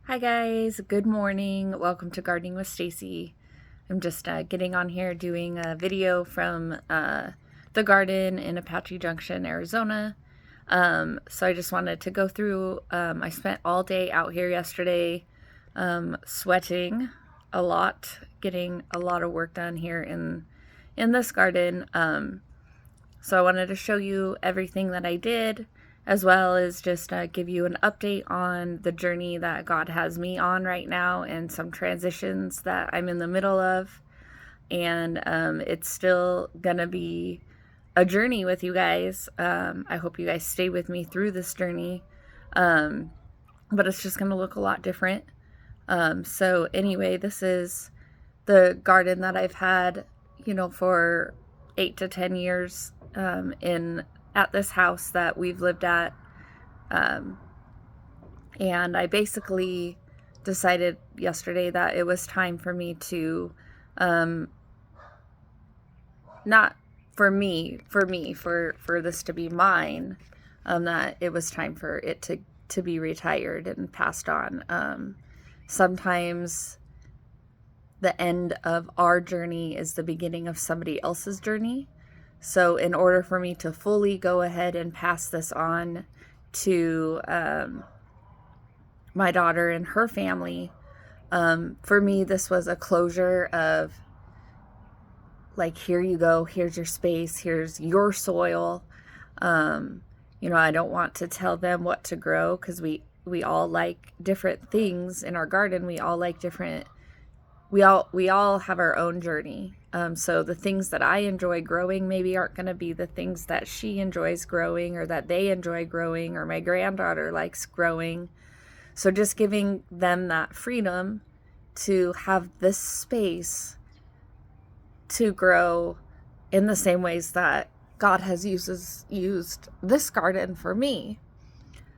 Hi guys, good morning. Welcome to Gardening with Stacy. I'm just getting on here doing a video from the garden in Apache Junction, Arizona. So I just wanted to go through, I spent all day out here yesterday sweating a lot, getting a lot of work done here in this garden. So I wanted to show you everything that I did, as well as just give you an update on the journey that God has me on right now and some transitions that I'm in the middle of. And it's still going to be a journey with you guys. I hope you guys stay with me through this journey. But it's just going to look a lot different. So anyway, this is the garden that I've had, for 8 to 10 years at this house that we've lived at. And I basically decided yesterday that it was time for me to, not for this to be mine, that it was time for it to be retired and passed on. Sometimes the end of our journey is the beginning of somebody else's journey. So in order for me to fully go ahead and pass this on to my daughter and her family, for me, this was a closure of, like, here you go, here's your space, here's your soil. I don't want to tell them what to grow, because we all like different things in our garden. We all like different, we all have our own journey. So the things that I enjoy growing maybe aren't going to be the things that she enjoys growing, or that they enjoy growing, or my granddaughter likes growing. So just giving them that freedom to have this space to grow in the same ways that God has used this garden for me.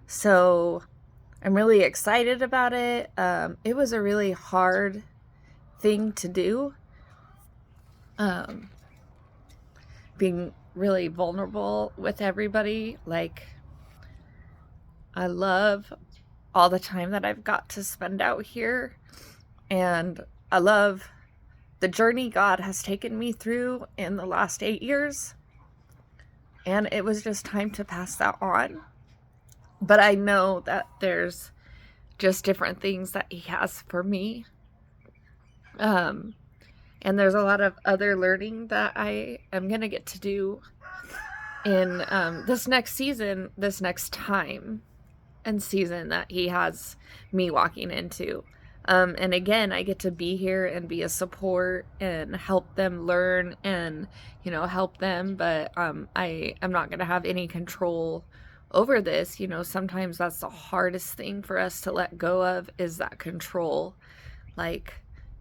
So I'm really excited about it. It was a really hard thing to do. Being really vulnerable with everybody. Like, I love all the time that I've got to spend out here, and I love the journey God has taken me through in the last 8 years, and it was just time to pass that on. But I know that there's just different things that He has for me. And there's a lot of other learning that I am going to get to do in this next season, this next time and season that He has me walking into. And again, I get to be here and be a support and help them learn and, help them. But I am not going to have any control over this. Sometimes that's the hardest thing for us to let go of, is that control. Like,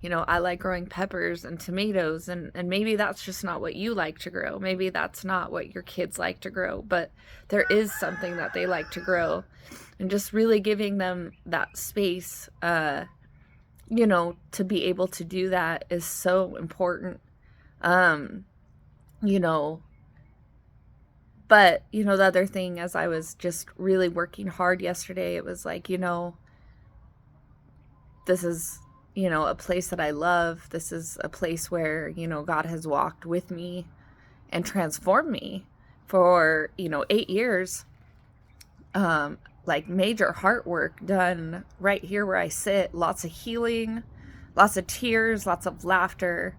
I like growing peppers and tomatoes, and maybe that's just not what you like to grow. Maybe that's not what your kids like to grow, but there is something that they like to grow. And just really giving them that space, to be able to do that is so important. But, the other thing, as I was just really working hard yesterday, it was like, this is, a place that I love. This is a place where, God has walked with me and transformed me for, 8 years. Like major heart work done right here where I sit. Lots of healing, lots of tears, lots of laughter.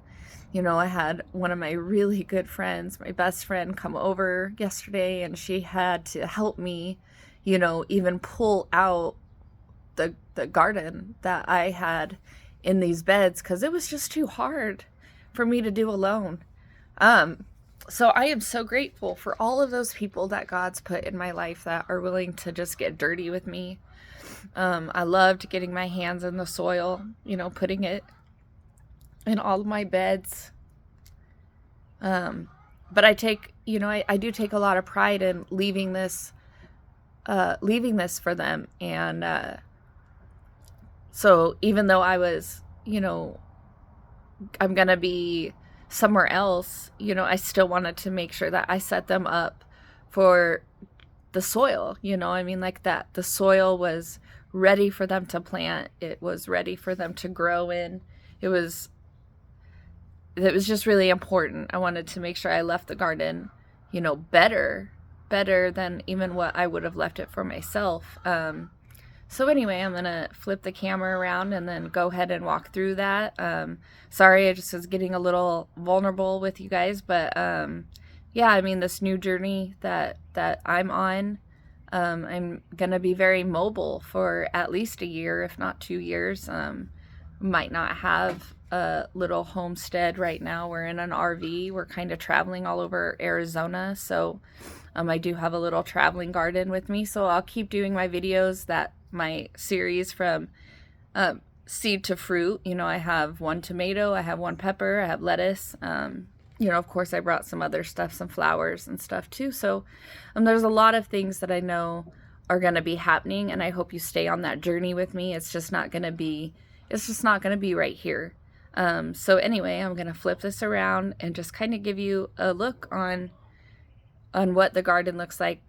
I had one of my really good friends, my best friend, come over yesterday, and she had to help me, even pull out the garden that I had in these beds, because it was just too hard for me to do alone. So I am so grateful for all of those people that God's put in my life that are willing to just get dirty with me. I loved getting my hands in the soil, putting it in all of my beds. But I take, I do take a lot of pride in leaving this for them. And so even though I was, I'm going to be somewhere else, I still wanted to make sure that I set them up for the soil, like that the soil was ready for them to plant. It was ready for them to grow in. It was just really important. I wanted to make sure I left the garden, better than even what I would have left it for myself. So anyway, I'm going to flip the camera around and then go ahead and walk through that. Sorry, I just was getting a little vulnerable with you guys, but yeah, I mean, this new journey that I'm on, I'm going to be very mobile for at least a year, if not 2 years. Might not have a little homestead right now. We're in an RV. We're kind of traveling all over Arizona, so I do have a little traveling garden with me, so I'll keep doing my videos, my series from seed to fruit. I have 1 tomato, I have 1 pepper, I have lettuce. Of course, I brought some other stuff, some flowers and stuff too. So there's a lot of things that I know are going to be happening, and I hope you stay on that journey with me. It's just not going to be right here. So anyway, I'm going to flip this around and just kind of give you a look on what the garden looks like,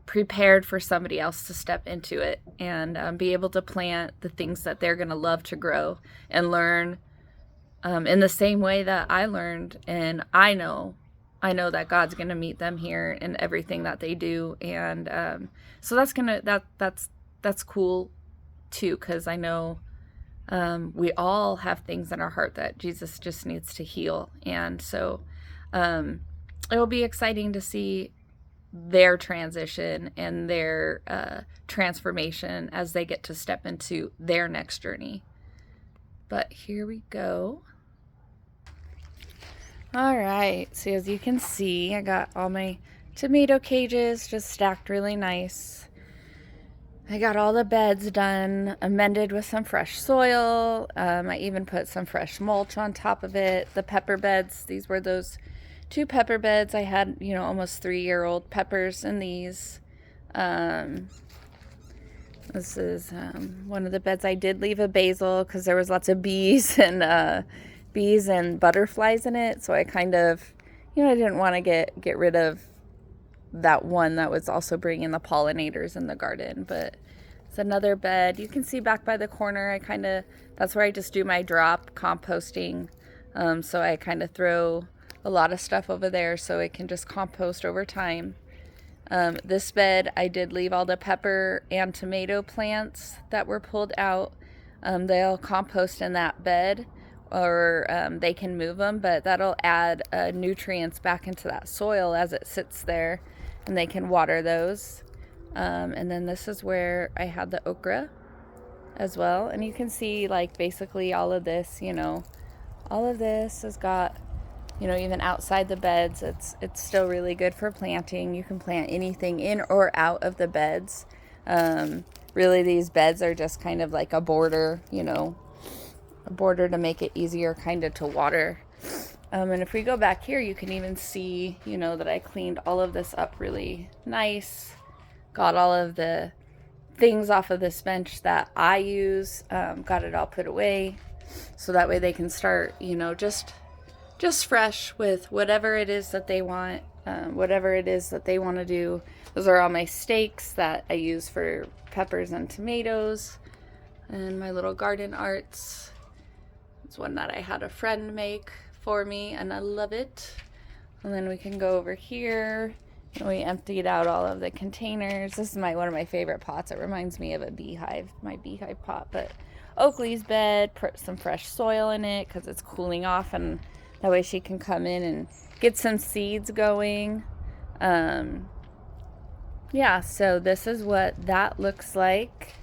prepared for somebody else to step into it and be able to plant the things that they're going to love to grow and learn in the same way that I learned. And I know that God's going to meet them here in everything that they do. And so that's cool too, because I know we all have things in our heart that Jesus just needs to heal. And so it will be exciting to see their transition and their transformation as they get to step into their next journey. But here we go. All right, so as you can see, I got all my tomato cages just stacked really nice. I got all the beds done, amended with some fresh soil. I even put some fresh mulch on top of it. The pepper beds, these were those 2 pepper beds. I had, almost 3-year-old peppers in these. This is one of the beds. I did leave a basil because there was lots of bees and butterflies in it. So I kind of, I didn't want to get rid of that one that was also bringing the pollinators in the garden. But it's another bed. You can see back by the corner, that's where I just do my drop composting. So I kind of throw a lot of stuff over there so it can just compost over time. This bed, I did leave all the pepper and tomato plants that were pulled out. They'll compost in that bed, or they can move them, but that'll add nutrients back into that soil as it sits there, and they can water those. And then this is where I had the okra as well. And you can see basically all of this, all of this has got, even outside the beds, it's still really good for planting. You can plant anything in or out of the beds. Really, these beds are just kind of like a border, a border to make it easier kind of to water. And if we go back here, you can even see, that I cleaned all of this up really nice. Got all of the things off of this bench that I use, got it all put away. So that way they can start, just fresh with whatever it is that they want, whatever it is that they want to do. Those are all my stakes that I use for peppers and tomatoes, and my little garden arts. It's one that I had a friend make for me, and I love it. And then we can go over here, and we emptied out all of the containers. This is one of my favorite pots. It reminds me of a beehive, my beehive pot. But Oakley's bed, put some fresh soil in it because it's cooling off, and that way she can come in and get some seeds going. Yeah, so this is what that looks like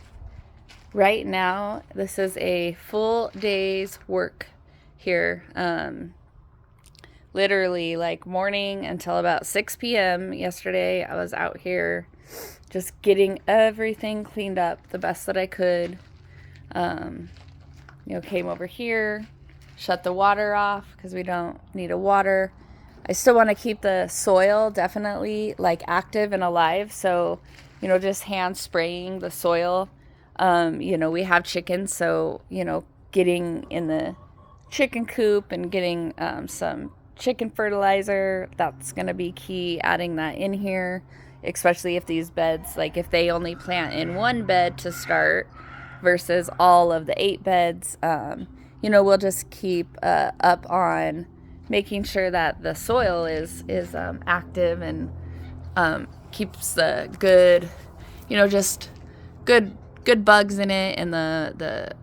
right now. This is a full day's work here. Literally morning until about 6 p.m. yesterday. I was out here just getting everything cleaned up the best that I could. Came over here, shut the water off because we don't need a water. I still want to keep the soil definitely active and alive. So, just hand spraying the soil. We have chickens, so, getting in the chicken coop and getting some chicken fertilizer, that's going to be key, adding that in here. especially if these beds, like if they only plant in one bed to start versus all of the 8 beds, we'll just keep up on making sure that the soil is active and keeps the good, just good bugs in it, and the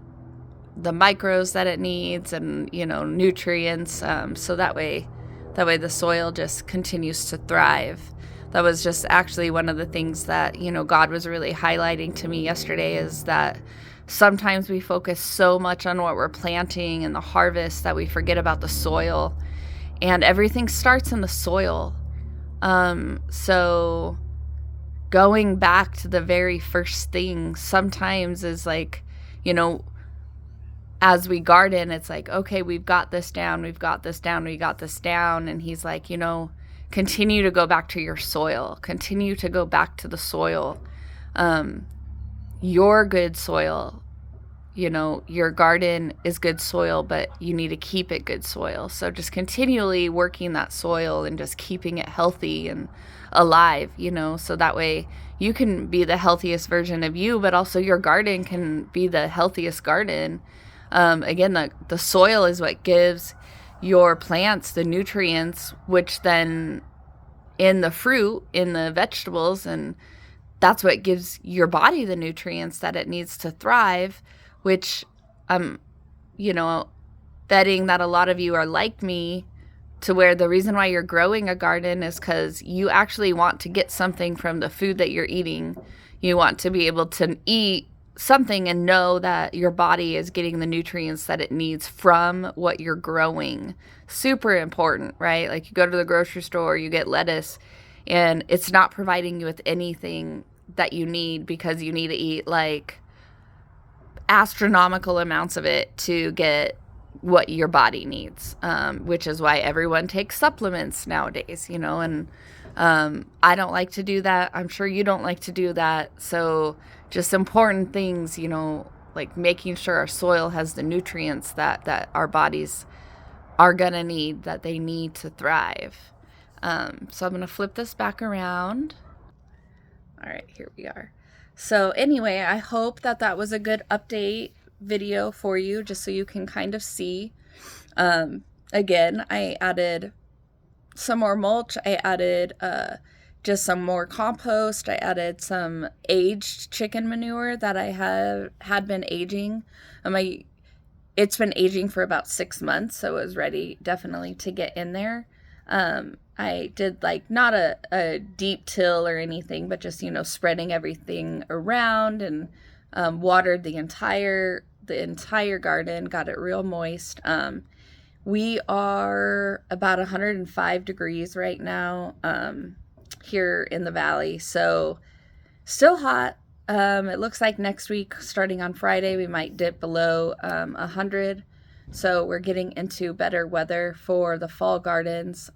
micros that it needs, and nutrients, so that way the soil just continues to thrive. That was just actually one of the things that God was really highlighting to me yesterday, is that sometimes we focus so much on what we're planting and the harvest that we forget about the soil, and everything starts in the soil. So going back to the very first thing sometimes is like, as we garden, it's like, okay, we've got this down. And he's like, continue to go back to your soil. Continue to go back to the soil. Your good soil. Your garden is good soil, but you need to keep it good soil. So just continually working that soil and just keeping it healthy and alive, so that way you can be the healthiest version of you, but also your garden can be the healthiest garden. Again, the soil is what gives your plants the nutrients, which then in the fruit, in the vegetables, and that's what gives your body the nutrients that it needs to thrive, which betting that a lot of you are like me, to where the reason why you're growing a garden is because you actually want to get something from the food that you're eating. You want to be able to eat something and know that your body is getting the nutrients that it needs from what you're growing. Super important, right? Like you go to the grocery store, you get lettuce, and it's not providing you with anything that you need, because you need to eat like astronomical amounts of it to get what your body needs, which is why everyone takes supplements nowadays, and I don't like to do that. I'm sure you don't like to do that. So just important things, like making sure our soil has the nutrients that our bodies are going to need, that they need to thrive. So I'm going to flip this back around. All right, here we are. So anyway, I hope that was a good update video for you, just so you can kind of see. Again, I added some more mulch. I added just some more compost. I added some aged chicken manure that I had been aging. It's been aging for about 6 months, so it was ready definitely to get in there. I did like not a deep till or anything, but just, spreading everything around, and watered the entire garden, got it real moist. We are about 105 degrees right now here in the valley, so still hot. It looks like next week, starting on Friday, we might dip below 100. So we're getting into better weather for the fall gardens.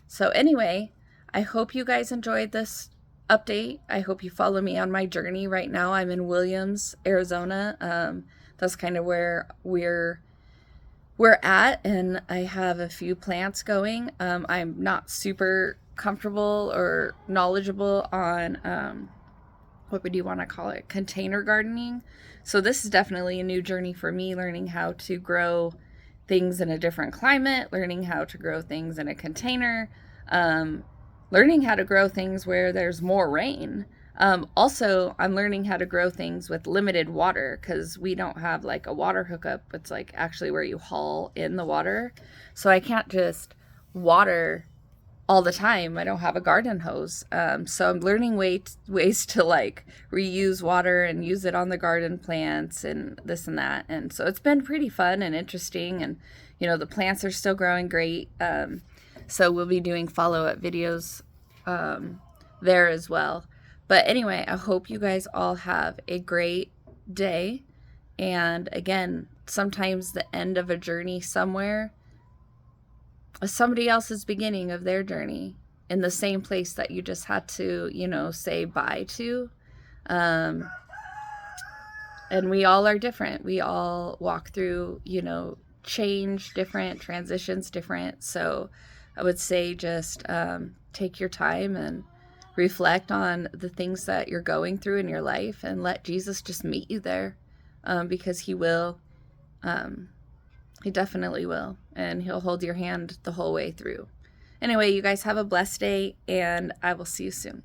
So anyway, I hope you guys enjoyed this update. I hope you follow me on my journey. Right now I'm in Williams, Arizona. That's kind of where we're at, and I have a few plants going. I'm not super comfortable or knowledgeable on what would you want to call it, container gardening. So this is definitely a new journey for me, learning how to grow things in a different climate, learning how to grow things in a container, learning how to grow things where there's more rain. Also, I'm learning how to grow things with limited water, because we don't have like a water hookup. It's like actually where you haul in the water. So I can't just water all the time. I don't have a garden hose. So I'm learning ways to like reuse water and use it on the garden plants and this and that. And so it's been pretty fun and interesting. And, the plants are still growing great. So we'll be doing follow-up videos there as well. But anyway, I hope you guys all have a great day. And again, sometimes the end of a journey somewhere is somebody else's beginning of their journey in the same place that you just had to, say bye to. And we all are different. We all walk through, change different, transitions different. So I would say just take your time and reflect on the things that you're going through in your life and let Jesus just meet you there, because he will. He definitely will, and he'll hold your hand the whole way through. Anyway, you guys have a blessed day, and I will see you soon.